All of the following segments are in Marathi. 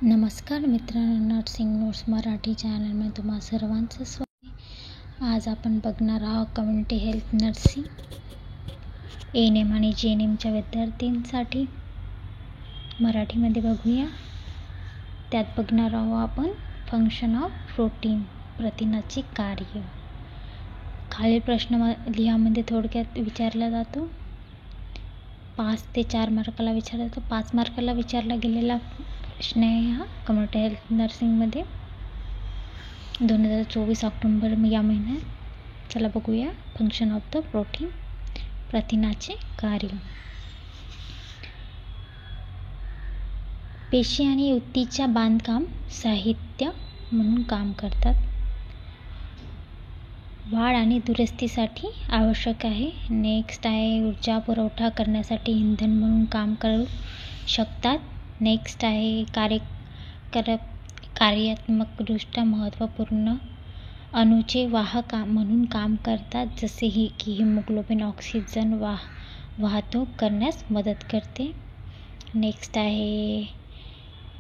नमस्कार मित्रांनो, नर्सिंग नोट्स मराठी चॅनलमध्ये तुम्हा सर्वांचं स्वागत आहे. आज आपण बघणार आहोत कम्युनिटी हेल्थ नर्सिंग ANM आणि GNMच्या विद्यार्थ्यांसाठी. मराठीमध्ये बघूया. त्यात बघणार आहोत आपण फंक्शन ऑफ प्रोटीन, प्रथिनाचे कार्य. खालील प्रश्न लिहामध्ये थोडक्यात विचारला जातो. 5 ते 4 मार्काला विचारला जातो. 5 मार्काला विचारला गेलेला प्रश्न आहे हा कम्युनिटी हेल्थ नर्सिंगमध्ये 2024 ऑक्टोबर या महिन्यात. चला बघूया. फंक्शन ऑफ द प्रोटीन, प्रथिनाचे कार्य. पेशी आणि ऊतीच्या बांधकाम साहित्य म्हणून काम करतात. वाढ आणि दुरुस्तीसाठी आवश्यक आहे. नेक्स्ट आहे ऊर्जा पुरवठा करण्यासाठी इंधन म्हणून काम करू शकतात. नेक्स्ट आहे कार्यात्मकदृष्ट्या महत्त्वपूर्ण अणूचे वाहक म्हणून काम करतात, जसे की हिमोग्लोबिन ऑक्सिजन वाहतूक करण्यास मदत करते. नेक्स्ट आहे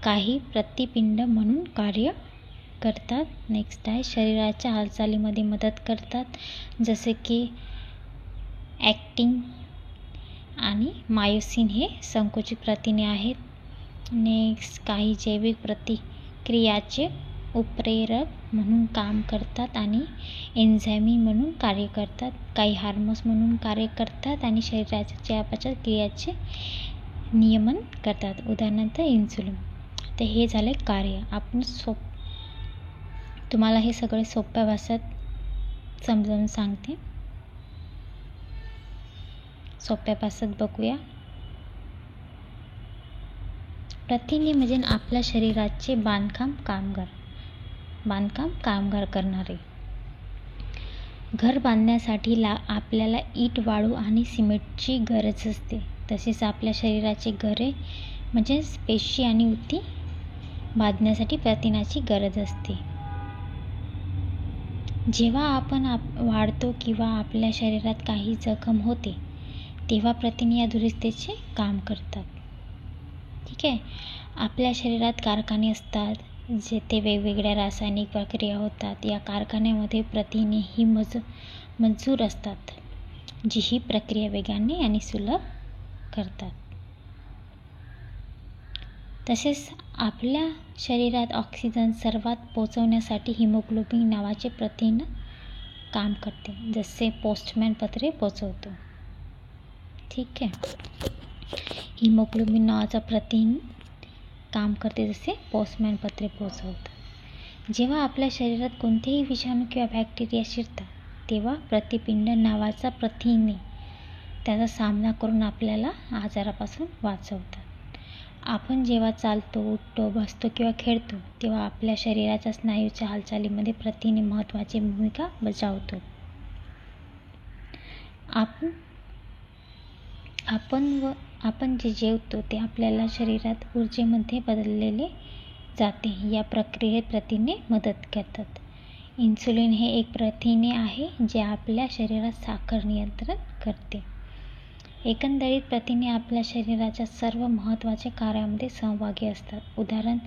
काही प्रतिपिंड म्हणून कार्य करतात. नेक्स्ट आहे शरीराच्या हालचालीमध्ये मदत करतात, जसे की ॲक्टिन आणि मायोसिन हे संकुचित प्रथिने आहेत. नेक्स्ट काही जैविक प्रतिक्रियाचे उत्प्रेरक म्हणून काम करतात आणि एन्झाइमी म्हणून कार्य करतात. काही हार्मोन्स म्हणून कार्य करतात आणि शरीराच्या चयापचय क्रियाचे नियमन करतात, उदाहरणार्थ इन्सुलिन. तर हे झाले कार्य. आपण तुम्हाला हे सगळे सोप्या भाषेत समजावून सांगते. सोप्या भाषेत बघूया. प्रथिने म्हणजे आपल्या शरीराचे बांधकाम कामगार करणारे. घर बांधण्यासाठी आपल्याला इट, वाळू आणि सिमेंटची गरज असते. तसेच आपल्या शरीराचे घरे म्हणजे पेशी आणि ऊती बांधण्यासाठी प्रथिनाची गरज असते. जेव्हा आपण वाढतो किंवा आपल्या शरीरात काही जखम होते, तेव्हा प्रथिने या दुरुस्तीचे काम करतात. ठीक आहे. आपल्या शरीरात कारखाने असतात, जेथे वेगवेगळ्या रासायनिक प्रक्रिया होतात. या कारखान्यामध्ये प्रथिने ही मजूर असतात, जी ही प्रक्रिया वेगाने आणि सुलभ करतात. तसेच आपल्या शरीरात ऑक्सिजन सर्वात पोहोचवण्यासाठी हिमोग्लोबिन नावाचे प्रथिन काम करते, जसे पोस्टमॅन पत्रे पोहोचवतो. ठीक आहे. हिमोग्लोबिन नावाचा प्रथिन काम करते, जसे पोस्टमॅन पत्रे पोहोचवतात. जेव्हा आपल्या शरीरात कोणतेही विषाणू किंवा बॅक्टेरिया शिरतात, तेव्हा प्रतिपिंड नावाचा प्रथिने त्याचा सामना करून आपल्याला आजारापासून वाचवतात. आपण जेव्हा चालतो, उठतो, बसतो किंवा खेळतो, तेव्हा आपल्या शरीराच्या स्नायूच्या हालचालीमध्ये प्रथिने महत्त्वाची भूमिका बजावतो. आपण जे जेवतो ते आपल्याला शरीरात ऊर्जेमध्ये बदलले जाते. या प्रक्रियेत प्रथिने मदत करतात. इन्सुलिन हे एक प्रथिने आहे जे आपल्या शरीरात साखर नियंत्रित करते. एकंदरीत प्रथिने आपल्या शरीराच्या सर्व महत्त्वाच्या कार्यामध्ये सहभागी असतात. उदाहरण,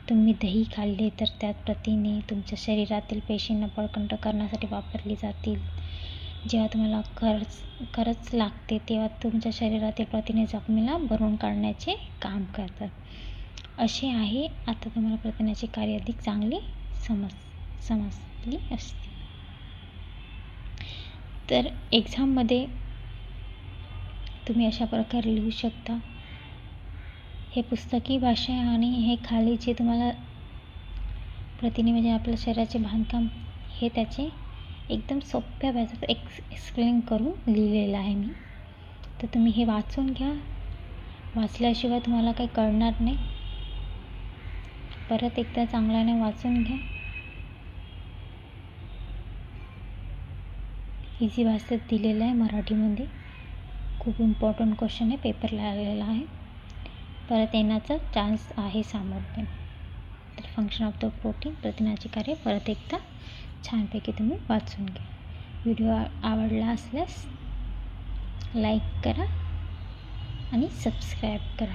तुम्ही दही खाल्ले तर त्यात प्रथिने तुमच्या शरीरातील पेशींना बळकट करण्यासाठी वापरली जातील. जेव्हा तुम्हाला खरंच लागते, तेव्हा तुमच्या शरीरातील प्रथिने जखमेला भरून काढण्याचे काम करतात. असे आहे. आता तुम्हाला प्रथिनाचे कार्य अधिक चांगली समजली असते. तर एक्झाममध्ये तुम्ही अशा प्रकारे लिहू शकता. हे पुस्तकी भाषा आहे आणि हे खाली जे तुम्हाला प्रथिने म्हणजे आपल्या शरीराचे बांधकाम हे त्याचे एकदम सोप्या भाषेत एक्सप्लेन करून लिहिलेलं आहे मी. तर तुम्ही हे वाचून घ्या. वाचल्याशिवाय तुम्हाला काही कळणार नाही. परत एकदा चांगल्याने वाचून घ्या. इझी भाषेत दिलेलं आहे मराठीमध्ये. खूप इम्पॉर्टंट क्वेश्चन आहे, पेपरला आलेला आहे. परत येण्याचा चान्स आहे समोर पण. तर फंक्शन ऑफ द प्रोटीन, प्रथिनाचे कार्य परत एकदा छानपैकी तुम्ही वाचून घ्या. व्हिडिओ आवडला असल्यास लाईक करा आणि सबस्क्राईब करा.